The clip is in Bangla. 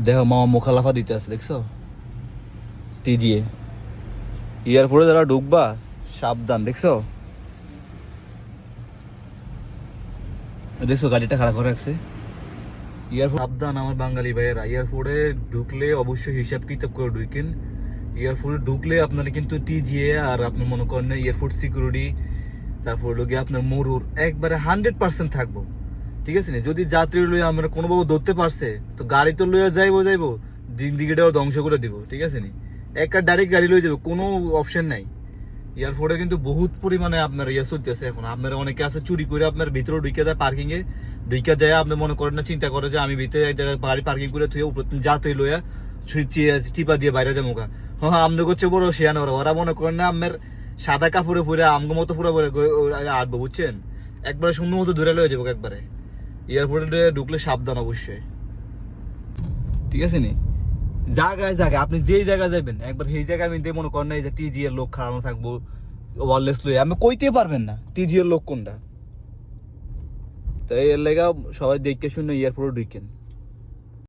দেখো মামা মোখালাফা দিতে আছে, দেখছো? টিজিএ এয়ারপোর্টে যারা ঢুকবা সাবধান, দেখছো? দেখছো গাড়িটা খারাপ করে রাখছে। এয়ারপোর্ট সাবধান আমার বাঙালি ভাইয়েরা, এয়ারপোর্টে ঢুকলে অবশ্যই হিসাব কিতাব করে ঢুকেন। এয়ারপোর্টে ঢুকলে আপনারা কিন্তু টিজিএ আর আপনার মনে করেন এয়ারপোর্ট সিকিউরিটি, তারপর লোকে আপনার মরুর একবারে 100% থাকবো, ঠিক আছে? না যদি যাত্রী লইয়া আমরা কোনোভাবে ধরতে পারছে তো গাড়ি তো লইয়া যাইবো দিন দিকেটাও ধ্বংস করে দিব, ঠিক আছে? নি একটা ডাইরেক্ট গাড়ি লইয়া যাবো, কোনো অপশন নাই। এয়ারপোর্টে কিন্তু বহুত পরিমাণে আপনার ইয়ে চলতেছে এখন। আপনারা অনেকে আছে চুরি করে আপনার ভিতরে ঢুকে যায়, পার্কিং এ ঢুকে যায়, আপনি মনে করেন না, চিন্তা করে যে আমি ভিতরে এক জায়গায় গাড়ি পার্কিং করে থুয়ে উপর যাত্রী লইয়া চিপা দিয়ে বাইরে যাবো। হ্যাঁ আপনি করছে বড় শিয়ান, ওরা মনে করেন না আপনার সাদা কাপড়ে পরে আমগো মতো পুরো আটবো, বুঝছেন? একবারে সুন্দর মতো ধরে লয়ে যাবো একবারে। এয়ারপোর্টে ঢুকলে সাবধান অবশ্যই, ঠিক আছে? নি জায়গায় আপনি যেই জায়গায় যাবেন একবার সেই জায়গায় আমি মনে করেন না এই যে টিজি এর লোক খাওয়ানো থাকবো ওয়ারলেস লই, আমি কইতে পারবেন না টিজি এর লোক কোনটা। তাই এর লেগা সবাই দেখে শুনে এয়ারপোর্টে ঢুকেন।